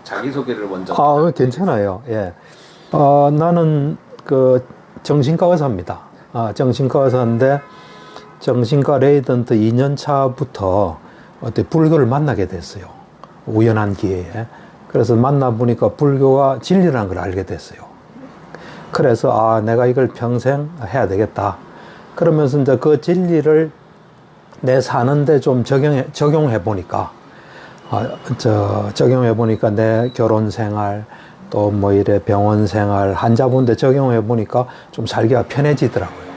자기소개를 먼저. 괜찮아요. 예. 나는 그 정신과 의사입니다. 정신과 의사인데 정신과 레이던트 2년 차부터 어때 불교를 만나게 됐어요. 우연한 기회에. 그래서 만나보니까 불교가 진리라는 걸 알게 됐어요. 그래서 내가 이걸 평생 해야 되겠다. 그러면서 이제 그 진리를 내 사는데 좀 적용해 보니까 적용해 보니까 내 결혼 생활 또 뭐 이래 병원 생활 환자분들 적용해 보니까 좀 살기가 편해지더라고요.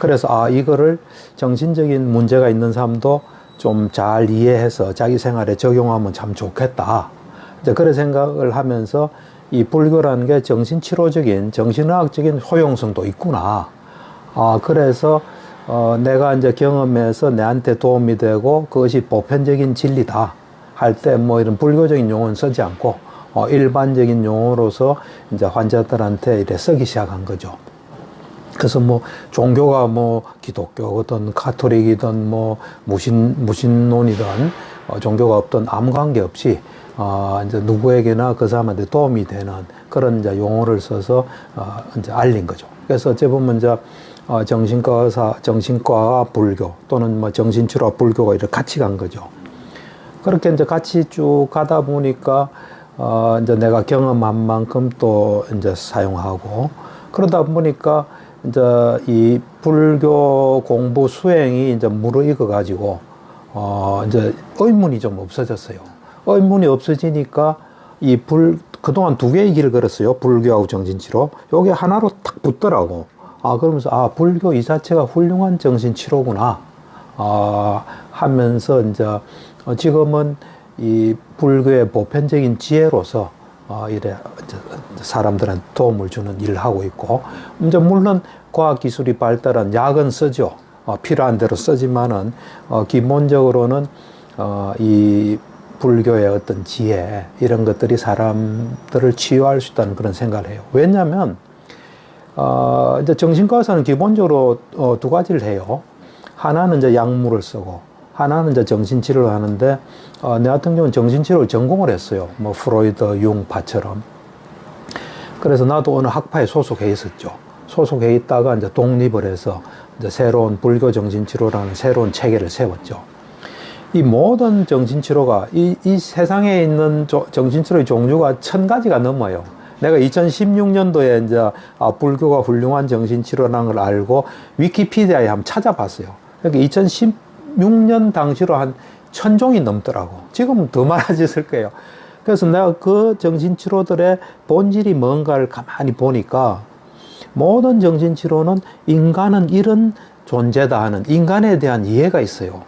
그래서 이거를 정신적인 문제가 있는 사람도 좀 잘 이해해서 자기 생활에 적용하면 참 좋겠다. 이제 그런 생각을 하면서 이 불교라는 게 정신치료적인 정신의학적인 효용성도 있구나. 그래서 내가 이제 경험해서 내한테 도움이 되고 그것이 보편적인 진리다 할 때 뭐 이런 불교적인 용어는 쓰지 않고 일반적인 용어로서 이제 환자들한테 이래 쓰기 시작한 거죠. 그래서 뭐 종교가 뭐 기독교든 가톨릭이든 뭐 무신론이든 종교가 없든 아무 관계 없이 이제 누구에게나 그 사람한테 도움이 되는 그런 이제 용어를 써서 이제 알린 거죠. 그래서 어찌 보면 이제 정신과 의사, 정신과와 불교 또는 뭐 정신치료와 불교가 이렇게 같이 간 거죠. 그렇게 이제 같이 쭉 가다 보니까 이제 내가 경험한 만큼 또 이제 사용하고 그러다 보니까 이제 이 불교 공부 수행이 이제 무르익어 가지고 이제 의문이 좀 없어졌어요. 의문이 없어지니까 그동안 두 개의 길을 걸었어요. 불교하고 정신치료. 요게 하나로 딱 붙더라고. 그러면서 불교 이 자체가 훌륭한 정신치료구나. 하면서 이제 지금은 이 불교의 보편적인 지혜로서 이래 사람들한테 도움을 주는 일을 하고 있고, 이제 물론 과학기술이 발달한 약은 쓰죠. 필요한 대로 쓰지만은 기본적으로는 이 불교의 어떤 지혜 이런 것들이 사람들을 치유할 수 있다는 그런 생각을 해요. 왜냐하면 이제 정신과 의사는 기본적으로 두 가지를 해요. 하나는 이제 약물을 쓰고 하나는 이제 정신치료를 하는데 내 같은 경우는 정신치료를 전공을 했어요. 뭐 프로이드, 융파처럼. 그래서 나도 어느 학파에 소속해 있었죠. 소속해 있다가 이제 독립을 해서 이제 새로운 불교 정신치료라는 새로운 체계를 세웠죠. 이 모든 정신치료가 이 세상에 있는 정신치료의 종류가 1000가지가 넘어요. 내가 2016년도에 이제 불교가 훌륭한 정신치료라는 걸 알고 위키피디아에 한번 찾아봤어요. 그러니까 2016년 당시로 한 1000종이 넘더라고. 지금은 더 많아졌을 거예요. 그래서 내가 그 정신치료들의 본질이 뭔가를 가만히 보니까 모든 정신치료는 인간은 이런 존재다 하는 인간에 대한 이해가 있어요.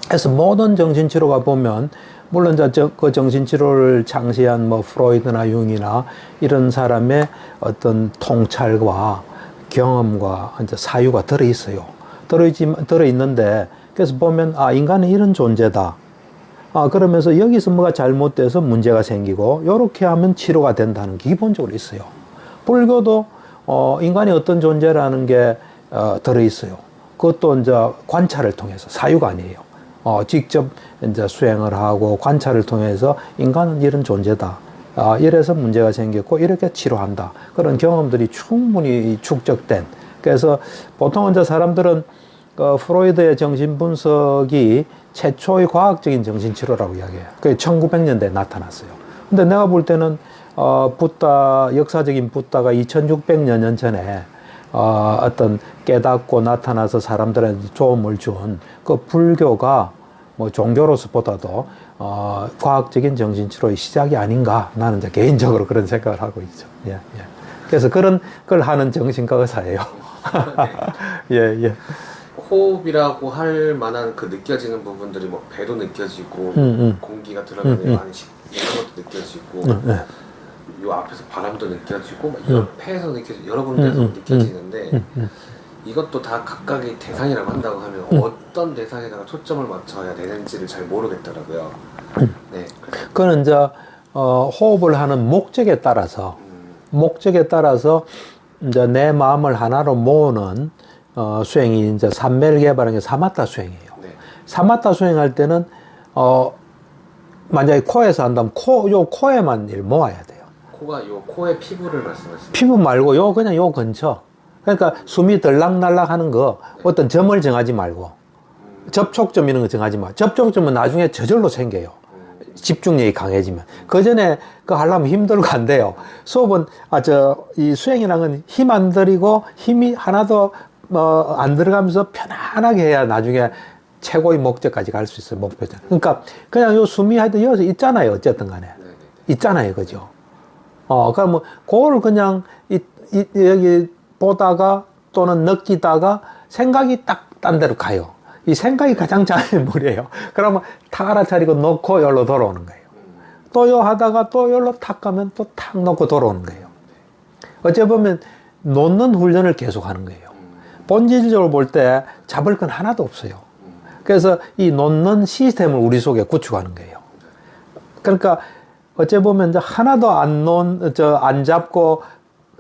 그래서 모든 정신치료가 보면 물론 그 정신치료를 창시한 뭐 프로이드나 융이나 이런 사람의 어떤 통찰과 경험과 이제 사유가 들어있어요. 들어있는데 그래서 보면 인간은 이런 존재다. 그러면서 여기서 뭐가 잘못돼서 문제가 생기고 요렇게 하면 치료가 된다는 게 기본적으로 있어요. 불교도 인간이 어떤 존재라는 게 들어있어요. 그것도 이제 관찰을 통해서 사유가 아니에요. 직접 이제 수행을 하고 관찰을 통해서 인간은 이런 존재다. 이래서 문제가 생겼고 이렇게 치료한다. 그런 경험들이 충분히 축적된. 그래서 보통 이제 사람들은 프로이드의 정신분석이 최초의 과학적인 정신치료라고 이야기해요. 그게 1900년대에 나타났어요. 근데 내가 볼 때는 역사적인 붓다가 2600년 전에 어떤 깨닫고 나타나서 사람들한테 도움을 준 그 불교가 뭐 종교로서보다도 과학적인 정신치료의 시작이 아닌가 나는 이제 개인적으로 그런 생각을 하고 있죠. 예. 그래서 그런 걸 하는 정신과 의사예요. 예. 호흡이라고 할 만한 그 느껴지는 부분들이 뭐 배도 느껴지고 공기가 들어가는 많이 이런 것도 느껴지고 요 앞에서 바람도 느껴지고 막 폐에서 느껴지고 여러 군데서 느껴지는데 이것도 다 각각의 대상이라고 한다고 하면 어떤 대상에다가 초점을 맞춰야 되는지를 잘 모르겠더라고요. 네. 그거는 이제 호흡을 하는 목적에 따라서 이제 내 마음을 하나로 모으는 수행이 이제 삼매를 개발한 게 사마타 수행이에요. 네. 사마타 수행할 때는 만약에 코에서 한다면 요 코에만 일 모아야 돼요. 코가 요 코의 피부를 말씀하시는 피부 말고 요 그냥 요 근처. 그러니까 숨이 들락날락 하는 거 어떤 점을 정하지 말고 접촉점 이런 거 정하지 마. 접촉점은 나중에 저절로 생겨요. 집중력이 강해지면. 그 전에 그거 하려면 힘들고 안 돼요. 수업은, 이 수행이라는 건 힘 안 들이고 힘이 하나도 안 들어가면서 편안하게 해야 나중에 최고의 목적까지 갈 수 있어요. 목표죠. 그러니까 그냥 요 숨이 하여튼 여기서 있잖아요. 어쨌든 간에. 있잖아요. 그죠? 그러니까 뭐, 그거를 그냥 여기 보다가 또는 느끼다가 생각이 딱 딴 데로 가요. 이 생각이 가장 장애물이에요. 그러면 탁 알아차리고 놓고 여기로 돌아오는 거예요. 또 요 하다가 또 여기로 탁 가면 또 탁 놓고 돌아오는 거예요. 어째 보면 놓는 훈련을 계속 하는 거예요. 본질적으로 볼 때 잡을 건 하나도 없어요. 그래서 이 놓는 시스템을 우리 속에 구축하는 거예요. 그러니까 어째 보면 이제 하나도 안 잡고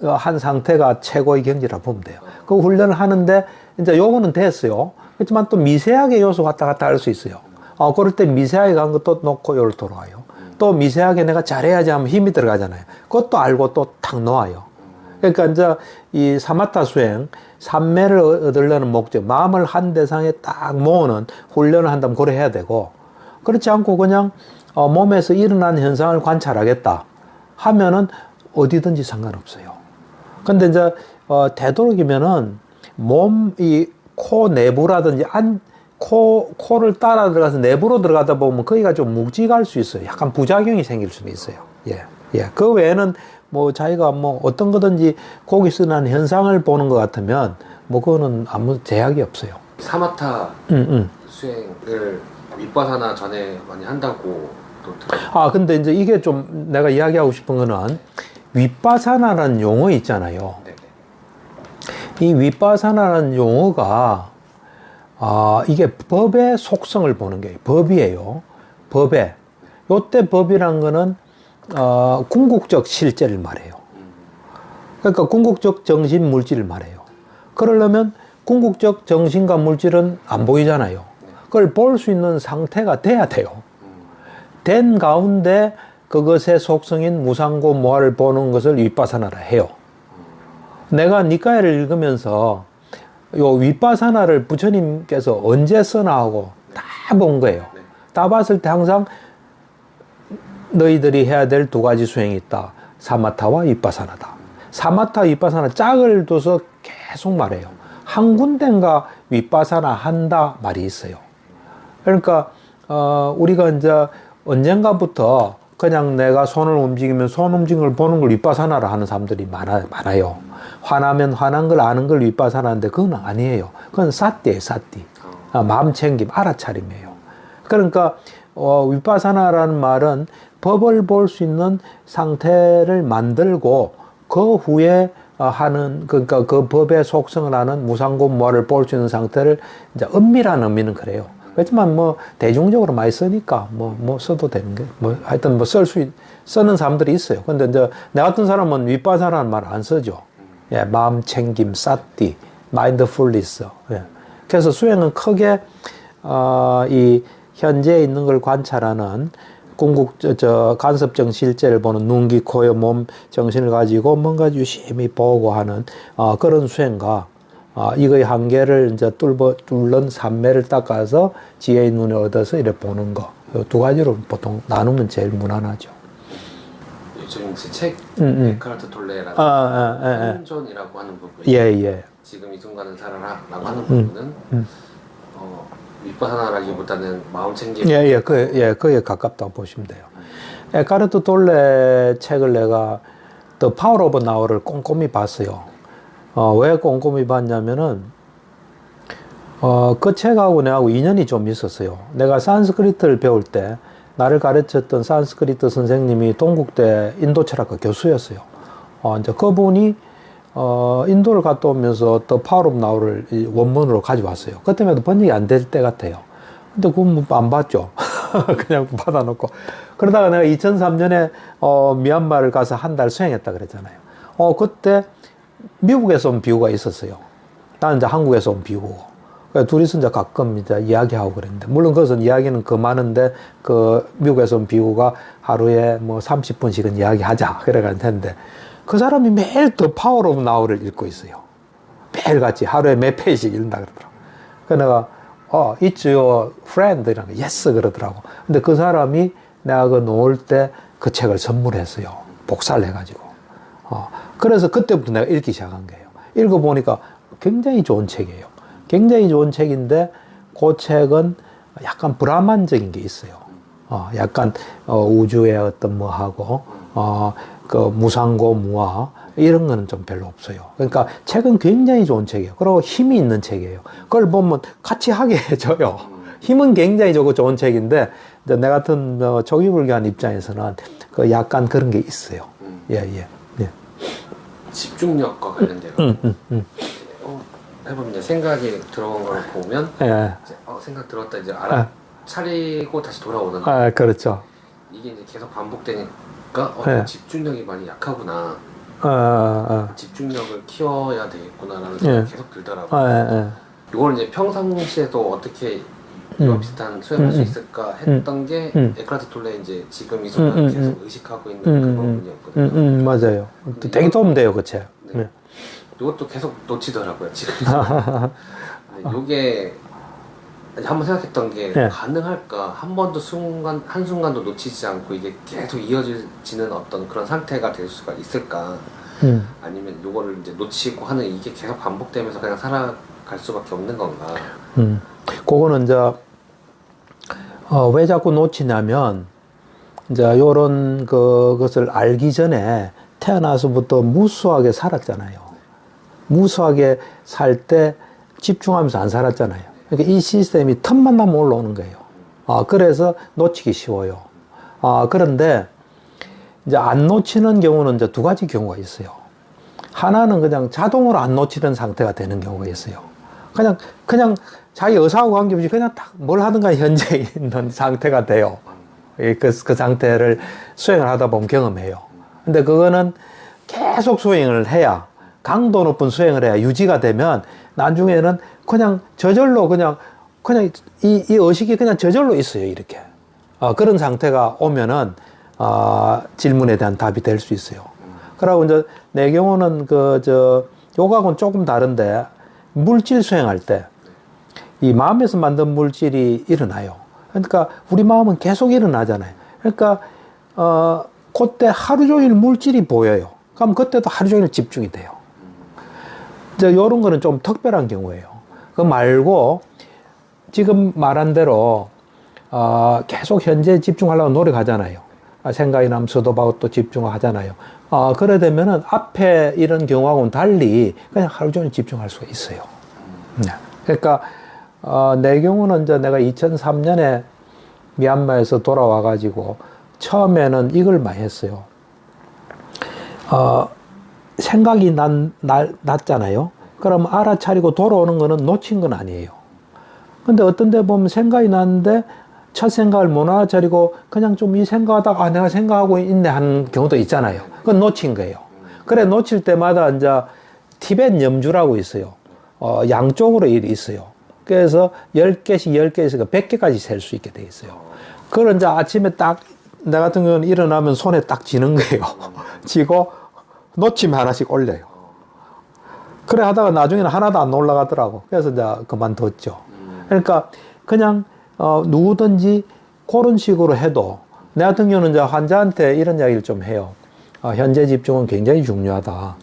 한 상태가 최고의 경지라 보면 돼요. 그 훈련을 하는데 이제 요거는 됐어요. 그렇지만 또 미세하게 요소 왔다 갔다 할 수 있어요. 그럴 때 미세하게 간 것도 놓고 여기로 돌아와요. 또 미세하게 내가 잘해야지 하면 힘이 들어가잖아요. 그것도 알고 또 탁 놓아요. 그러니까 이제 이 사마타 수행, 삼매를 얻으려는 목적, 마음을 한 대상에 딱 모으는 훈련을 한다면 그래 해야 되고, 그렇지 않고 그냥 몸에서 일어나는 현상을 관찰하겠다 하면은 어디든지 상관없어요. 근데 이제 되도록이면은 코 내부라든지 코를 따라 들어가서 내부로 들어가다 보면 거기가 좀 묵직할 수 있어요. 약간 부작용이 생길 수는 있어요. 예. 그 외에는 뭐 자기가 뭐 어떤 거든지 고기 쓰는 현상을 보는 것 같으면 뭐 그거는 아무 제약이 없어요. 사마타 수행을 윗바사나 전에 많이 한다고 또 들어요. 근데 이제 이게 좀 내가 이야기하고 싶은 거는 윗바사나라는 용어 있잖아요. 네네. 이 윗바사나라는 용어가 이게 법의 속성을 보는 게 법이에요. 법에. 요때 법이란 거는 궁극적 실제를 말해요. 그러니까 궁극적 정신 물질을 말해요. 그러려면 궁극적 정신과 물질은 안 보이잖아요. 그걸 볼 수 있는 상태가 돼야 돼요. 된 가운데 그것의 속성인 무상고 모아를 보는 것을 윗바사나라 해요. 내가 니까야를 읽으면서 요 윗바사나를 부처님께서 언제 써나 하고 다 본 거예요. 다 봤을 때 항상 너희들이 해야 될 두 가지 수행이 있다. 사마타와 윗바사나다. 사마타, 윗바사나 짝을 둬서 계속 말해요. 한 군데인가 윗바사나 한다 말이 있어요. 그러니까 우리가 이제 언젠가부터 그냥 내가 손을 움직이면 손 움직임을 보는 걸 윗바사나라 하는 사람들이 많아요. 화나면 화난 걸 아는 걸 윗바사나인데 그건 아니에요. 그건 사띠예요, 사띠. 마음 챙김, 알아차림이에요. 그러니까 윗바사나라는 말은 법을 볼 수 있는 상태를 만들고 그 후에 하는, 그러니까 그 법의 속성을 아는 무상고무화를 볼 수 있는 상태를 이제 은밀한 의미는 그래요. 그렇지만 뭐 대중적으로 많이 쓰니까 뭐 써도 되는 게 뭐 하여튼 뭐 쓰는 사람들이 있어요. 근데 이제 내 같은 사람은 윗바사라는 말 안 쓰죠. 예, 마음 챙김, 사띠, 마인드풀리스. 예. 그래서 수행은 크게 이 현재에 있는 걸 관찰하는 간섭적 실제를 보는 눈, 귀, 코, 몸, 정신을 가지고 뭔가 유심히 보고 하는 그런 수행과 이거의 한계를 이제 뚫는 삼매를 닦아서 지혜의 눈을 얻어서 이렇게 보는 거. 두 가지로 보통 나누면 제일 무난하죠. 요즘 책 에카르트 톨레라는 현존이라고 하는 부분. 예. 지금 이 순간은 살아라라고 하는 부분은 윗바사나라기보다는 마음 챙김. 그에 가깝다고 보시면 돼요. 에카르트 톨레 책을 내가 The Power of Now를 꼼꼼히 봤어요. 왜 꼼꼼히 봤냐면은, 그 책하고 내하고 인연이 좀 있었어요. 내가 산스크리트를 배울 때, 나를 가르쳤던 산스크리트 선생님이 동국대 인도철학과 교수였어요. 이제 그분이, 인도를 갔다 오면서 The Power of Now를 원문으로 가져왔어요. 그때마다 번역이 안 될 때 같아요. 근데 그건 안 봤죠. 그냥 받아놓고. 그러다가 내가 2003년에, 미얀마를 가서 한 달 수행했다 그랬잖아요. 그때, 미국에서 온 비유가 있었어요. 나는 이제 한국에서 온 비유고. 그러니까 둘이서 이제 가끔 이제 이야기하고 그랬는데, 물론 그것은 이야기는 그 많은데, 그 미국에서 온 비구가 하루에 뭐 30분씩은 이야기하자. 그래가는데, 그 사람이 매일 더 파워 오브 나우를 읽고 있어요. 매일같이 하루에 몇 페이지씩 읽는다 그러더라고. 그래서 내가, it's your friend. 이런 거, yes. 그러더라고. 근데 그 사람이 내가 그 놓을 때 그 책을 선물했어요. 복사를 해가지고. 그래서 그때부터 내가 읽기 시작한 거예요. 읽어보니까 굉장히 좋은 책이에요. 굉장히 좋은 책인데, 그 책은 약간 브라만적인 게 있어요. 약간, 우주의 어떤 뭐 하고, 그 무상고 무아, 이런 거는 좀 별로 없어요. 그러니까 책은 굉장히 좋은 책이에요. 그리고 힘이 있는 책이에요. 그걸 보면 같이 하게 해줘요. 힘은 굉장히 좋은 책인데, 이제 내 같은 초기불교한 입장에서는 그 약간 그런 게 있어요. 예. 집중력과 관련돼요. 해보면 이제 생각이 들어온 걸 보면, 예. 이제 생각 들었다 이제 차리고 다시 돌아오는. 그렇죠. 이게 이제 계속 반복되니까 예. 집중력이 많이 약하구나. 집중력을 키워야 되겠구나라는 생각이 계속 들더라고요. 이걸 이제 평상시에도 어떻게 이와 비슷한 수행할 수 있을까 했던 게 에크하트 톨레 이제 지금 이 순간 계속 의식하고 있는 그 부분이었거든요. 맞아요. 되게 도움돼요, 그 책. 네. 이것도 계속 놓치더라고요, 지금. 이게 한번 생각했던 게 가능할까? 한 번도 한순간도 놓치지 않고 이게 계속 이어지는 어떤 그런 상태가 될 수가 있을까? 아니면 이거를 이제 놓치고 하는 이게 계속 반복되면서 그냥 살아갈 수밖에 없는 건가? 그거는 이제 왜 자꾸 놓치냐면 이제 요런 그것을 알기 전에 태어나서부터 무수하게 살았잖아요. 무수하게 살 때 집중하면서 안 살았잖아요. 그러니까 이 시스템이 틈만 나면 올라오는 거예요. 그래서 놓치기 쉬워요. 그런데 이제 안 놓치는 경우는 이제 두 가지 경우가 있어요. 하나는 그냥 자동으로 안 놓치는 상태가 되는 경우가 있어요. 그냥 자기 의사하고 관계없이 그냥 딱 뭘 하든가 현재에 있는 상태가 돼요. 그 상태를 수행을 하다 보면 경험해요. 근데 그거는 계속 수행을 해야, 강도 높은 수행을 해야 유지가 되면 나중에는 그냥 저절로 그냥 이 의식이 그냥 저절로 있어요, 이렇게. 그런 상태가 오면은, 질문에 대한 답이 될 수 있어요. 그러고 이제 내 경우는 요가하고는 조금 다른데, 물질 수행할 때, 이 마음에서 만든 물질이 일어나요. 그러니까 우리 마음은 계속 일어나잖아요. 그러니까, 그때 하루 종일 물질이 보여요. 그럼 그때도 하루 종일 집중이 돼요. 이제 요런 거는 좀 특별한 경우예요. 그 말고, 지금 말한 대로, 계속 현재 집중하려고 노력하잖아요. 생각이 나면 서도하고 또 집중하잖아요. 그래 되면은 앞에 이런 경우하고는 달리 그냥 하루 종일 집중할 수가 있어요. 그러니까, 내 경우는 이제 내가 2003년에 미얀마에서 돌아와가지고 처음에는 이걸 많이 했어요. 생각이 났잖아요. 그럼 알아차리고 돌아오는 거는 놓친 건 아니에요. 근데 어떤 데 보면 생각이 났는데 첫 생각을 못 알아차리고 그냥 좀 이 생각하다가 내가 생각하고 있네 하는 경우도 있잖아요. 그건 놓친 거예요. 그래 놓칠 때마다 이제 티벳 염주라고 있어요. 양쪽으로 일이 있어요. 그래서 10개에서 100개까지 셀 수 있게 돼 있어요. 그걸 이제 아침에 딱, 나 같은 경우는 일어나면 손에 딱 쥐는 거예요. 쥐고, 놓치면 하나씩 올려요. 그래 하다가 나중에는 하나도 안 올라가더라고. 그래서 이제 그만뒀죠. 그러니까, 그냥, 누구든지 그런 식으로 해도, 내 같은 경우는 이제 환자한테 이런 이야기를 좀 해요. 현재 집중은 굉장히 중요하다.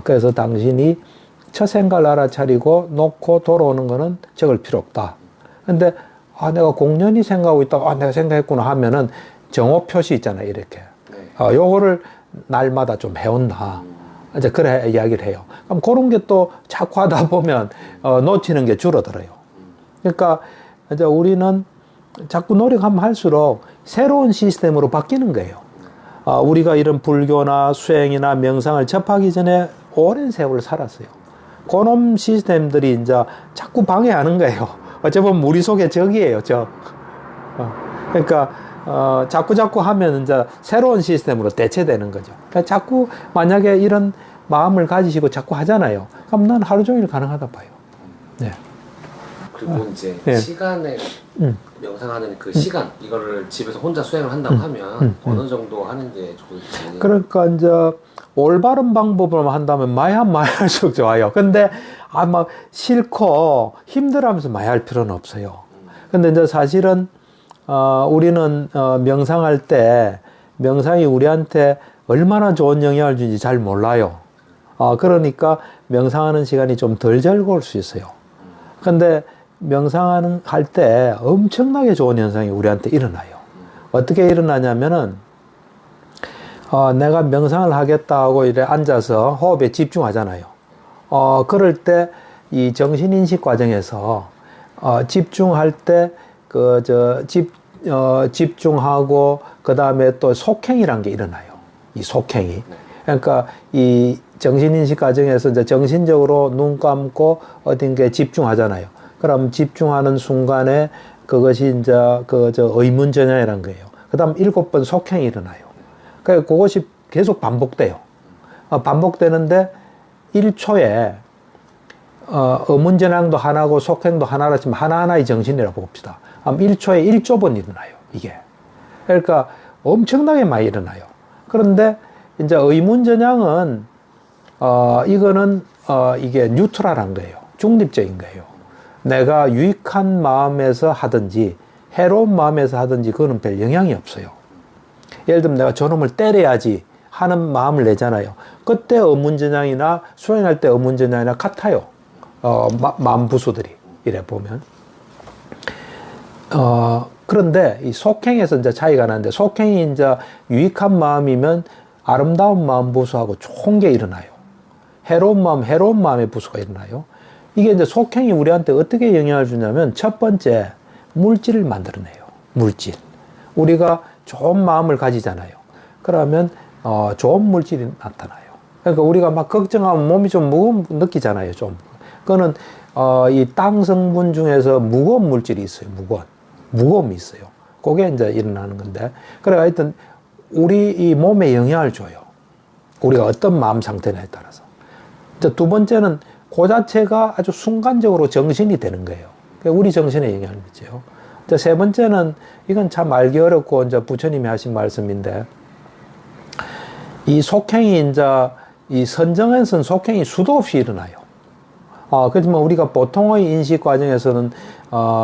그래서 당신이 첫 생각을 알아차리고 놓고 돌아오는 거는 적을 필요 없다. 근데 내가 공연히 생각하고 있다가 내가 생각했구나 하면은 정오 표시 있잖아요, 이렇게. 요거를 날마다 좀 해온다. 이제 그래 이야기를 해요. 그럼 그런 게 또 자꾸 하다 보면 놓치는 게 줄어들어요. 그러니까 이제 우리는 자꾸 노력하면 할수록 새로운 시스템으로 바뀌는 거예요. 우리가 이런 불교나 수행이나 명상을 접하기 전에 오랜 세월을 살았어요. 그놈 시스템들이 이제 자꾸 방해하는 거예요. 어찌 보면 우리 속의 적이에요, 적. 그러니까, 자꾸 하면 이제 새로운 시스템으로 대체되는 거죠. 그러니까 자꾸 만약에 이런 마음을 가지시고 자꾸 하잖아요. 그럼 난 하루 종일 가능하다 봐요. 네. 그리고 이제 예. 시간에 명상하는 그 시간 이거를 집에서 혼자 수행을 한다고 하면 어느 정도 하는 게 좋을지. 그러니까 이제 올바른 방법으로 한다면 많이 하면 많이 할수록 좋아요. 근데 아마 싫고 힘들어하면서 많이 할 필요는 없어요. 근데 이제 사실은 우리는 명상할 때 명상이 우리한테 얼마나 좋은 영향을 주는지 잘 몰라요. 그러니까 명상하는 시간이 좀 덜 즐거울 수 있어요. 근데 명상하는 할 때 엄청나게 좋은 현상이 우리한테 일어나요. 어떻게 일어나냐면은 내가 명상을 하겠다 하고 이래 앉아서 호흡에 집중하잖아요. 그럴 때 이 정신인식 과정에서 집중할 때 집중하고 그 다음에 또 속행이란 게 일어나요. 이 속행이. 그러니까 이 정신인식 과정에서 이제 정신적으로 눈 감고 어딘가에 집중하잖아요. 그럼 집중하는 순간에 그것이 이제 의문전향이란 거예요. 그 다음 7번 속행이 일어나요. 그러니까 그것이 계속 반복돼요. 반복되는데 1초에 의문전향도 하나고 속행도 하나라 치면 하나하나의 정신이라고 봅시다. 1초에 1조 번 일어나요. 이게. 그러니까 엄청나게 많이 일어나요. 그런데 이제 의문전향은 이거는 이게 뉴트럴한 거예요. 중립적인 거예요. 내가 유익한 마음에서 하든지 해로운 마음에서 하든지 그거는 별 영향이 없어요. 예를 들면 내가 저놈을 때려야지 하는 마음을 내잖아요. 그때 의문전향이나 수행할 때 의문전향이나 같아요. 마음 부수들이 이래 보면. 그런데 이 속행에서 이제 차이가 나는데 속행이 이제 유익한 마음이면 아름다운 마음 부수하고 좋은 게 일어나요. 해로운 마음의 부수가 일어나요. 이게 이제 속행이 우리한테 어떻게 영향을 주냐면 첫 번째 물질을 만들어내요. 물질. 우리가 좋은 마음을 가지잖아요. 그러면 좋은 물질이 나타나요. 그러니까 우리가 막 걱정하면 몸이 좀 무거운 느끼잖아요. 좀. 그거는 이 땅 성분 중에서 무거운 물질이 있어요. 무거움이 있어요. 그게 이제 일어나는 건데. 그래 하여튼 우리 이 몸에 영향을 줘요. 우리가 어떤 마음 상태냐에 따라서. 이제 두 번째는 그 자체가 아주 순간적으로 정신이 되는 거예요. 우리 정신에 영향을 미쳐요. 이제 세 번째는 이건 참 알기 어렵고 이제 부처님이 하신 말씀인데 이 속행이 이제 이 선정에서는 속행이 수도 없이 일어나요. 그렇지만 우리가 보통의 인식 과정에서는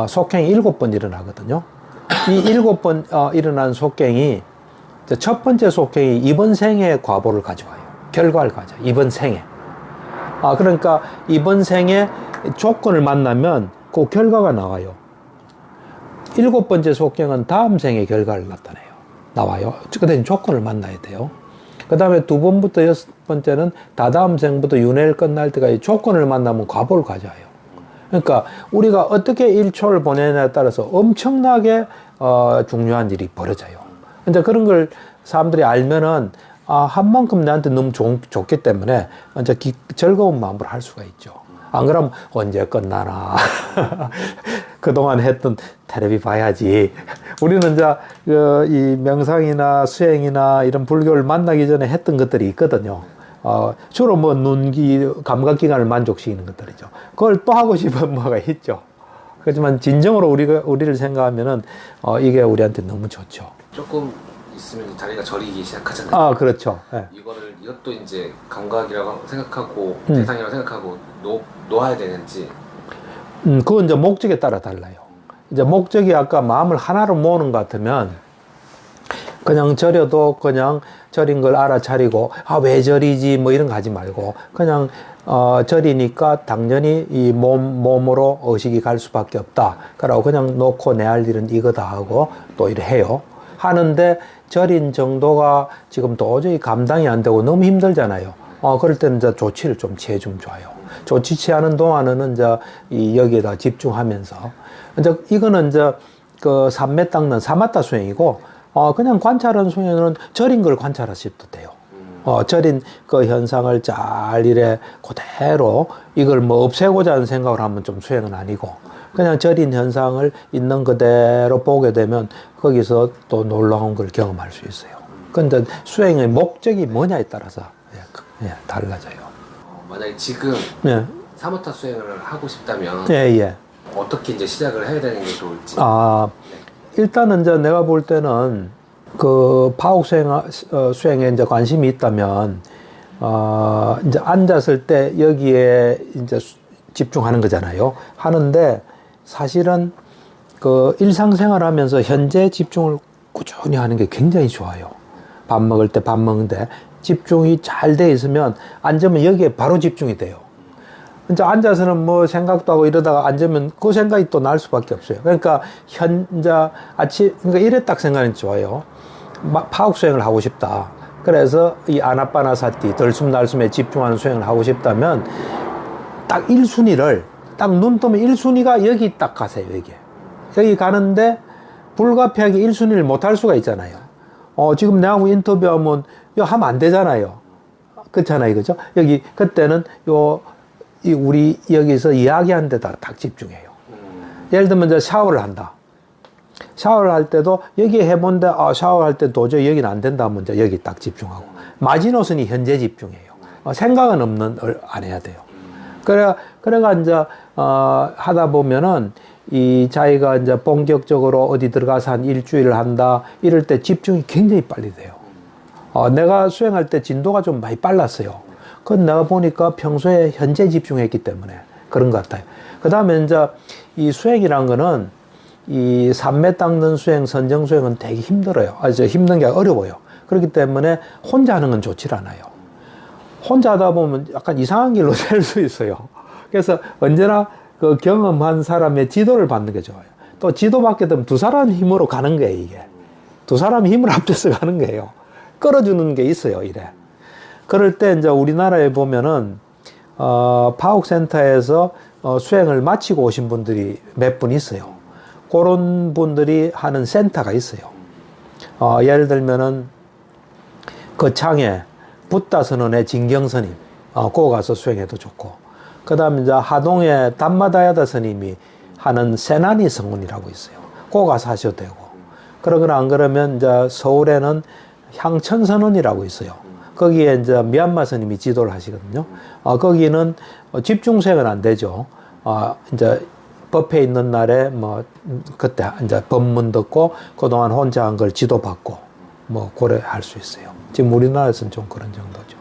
속행이 7번 일어나거든요. 이 7번 일어난 속행이 첫 번째 속행이 이번 생의 과보를 가져와요. 결과를 가져와요. 이번 생에. 그러니까 이번 생에 조건을 만나면 그 결과가 나와요. 7번째 속행은 다음 생의 결과를 나와요. 그때 조건을 만나야 돼요. 그 다음에 2번부터 6번째는 다다음 생부터 윤회를 끝날 때까지 조건을 만나면 과보를 가져와요. 그러니까 우리가 어떻게 1초를 보내냐에 따라서 엄청나게 중요한 일이 벌어져요. 이제 그런 걸 사람들이 알면은 한 만큼 나한테 너무 좋기 때문에 이제 즐거운 마음으로 할 수가 있죠. 안 그러면 언제 끝나나. 그동안 했던 텔레비 봐야지. 우리는 이제 이 명상이나 수행이나 이런 불교를 만나기 전에 했던 것들이 있거든요. 주로 뭐 감각기관을 만족시키는 것들이죠. 그걸 또 하고 싶은 뭐가 있죠. 그렇지만 진정으로 우리를 생각하면은 이게 우리한테 너무 좋죠. 조금 있으면 다리가 저리기 시작하잖아요. 그렇죠. 네. 이것도 이제 감각이라고 생각하고 대상이라고 생각하고 놓아야 되는지. 그건 이제 목적에 따라 달라요. 이제 목적이 아까 마음을 하나로 모으는 것 같으면 그냥 절여도 그냥 절인 걸 알아차리고 왜 절이지 뭐 이런 거 하지 말고 그냥 절이니까 당연히 이 몸으로 의식이 갈 수밖에 없다. 그러고 그냥 놓고 내 할 일은 이거다 하고 또 이래 해요. 하는데 절인 정도가 지금 도저히 감당이 안 되고 너무 힘들잖아요. 그럴 때는 이제 조치를 좀 취해주면 좋아요. 조치 취하는 동안은 이제 여기에다 집중하면서 이제 이거는 이제 그 삼매 닦는 사마타 수행이고 그냥 관찰하는 수행은 절인 걸 관찰하셔도 돼요. 절인 그 현상을 잘 이래 그대로 이걸 뭐 없애고자 하는 생각을 하면 좀 수행은 아니고 그냥 절인 현상을 있는 그대로 보게 되면 거기서 또 놀라운 걸 경험할 수 있어요. 근데 수행의 목적이 뭐냐에 따라서 달라져요. 만약에 지금 예. 사마타 수행을 하고 싶다면 예. 어떻게 이제 시작을 해야 되는 게 좋을지. 일단은 이제 내가 볼 때는 그 파옥 수행에 이제 관심이 있다면 이제 앉았을 때 여기에 이제 집중하는 거잖아요. 하는데 사실은 그 일상생활 하면서 현재 집중을 꾸준히 하는 게 굉장히 좋아요. 밥 먹을 때 밥 먹는데 집중이 잘 돼 있으면 앉으면 여기에 바로 집중이 돼요. 이제 앉아서는 뭐 생각도 하고 이러다가 앉으면 그 생각이 또 날 수밖에 없어요. 그러니까 그러니까 이래 딱 생각이 좋아요. 파옥 수행을 하고 싶다. 그래서 이 아나빠나사티 들숨날숨에 집중하는 수행을 하고 싶다면 딱 1순위를 딱 눈 뜨면 1순위가 여기 딱 가세요. 여기 가는데 불가피하게 1순위를 못 할 수가 있잖아요. 지금 내하고 인터뷰하면 이거 하면 안 되잖아요. 그렇잖아요. 그죠? 그때는 우리 여기서 이야기하는 데다 딱 집중해요. 예를 들면 이제 샤워를 한다. 샤워를 할 때도 여기 해본데 샤워할 때 도저히 여기는 안 된다 하면 이제 여기 딱 집중하고 마지노선이 현재 집중해요. 생각은 안 해야 돼요. 그래가 이제 하다 보면은 이 자기가 이제 본격적으로 어디 들어가서 한 일주일을 한다 이럴 때 집중이 굉장히 빨리 돼요. 내가 수행할 때 진도가 좀 많이 빨랐어요. 그건 내가 보니까 평소에 현재 집중했기 때문에 그런 것 같아요. 그 다음에 이제 이 수행이란 거는 이 삼매 닦는 수행, 선정 수행은 되게 힘들어요. 힘든 게 어려워요. 그렇기 때문에 혼자 하는 건 좋질 않아요. 혼자 하다 보면 약간 이상한 길로 될 수 있어요. 그래서 언제나 그 경험한 사람의 지도를 받는 게 좋아요. 또 지도받게 되면 두 사람 힘으로 가는 거예요, 이게. 두 사람 힘을 합쳐서 가는 거예요. 끌어주는 게 있어요, 이래. 그럴 때 이제 우리나라에 보면은, 파옥센터에서 수행을 마치고 오신 분들이 몇 분 있어요. 그런 분들이 하는 센터가 있어요. 예를 들면은, 거창에 붓다선언의 진경스님, 그거 가서 수행해도 좋고, 그 다음에 이제 하동에 담마다야다 스님이 하는 세나니 성운이라고 있어요. 그거 가서 하셔도 되고, 그러거나 안 그러면 이제 서울에는 향천선원이라고 있어요. 거기에 이제 미얀마 스님이 지도를 하시거든요. 거기는 집중수행은 안 되죠. 이제 법회 있는 날에 그때 이제 법문 듣고 그동안 혼자 한 걸 지도받고 고래 할 수 있어요. 지금 우리나라에서는 좀 그런 정도죠.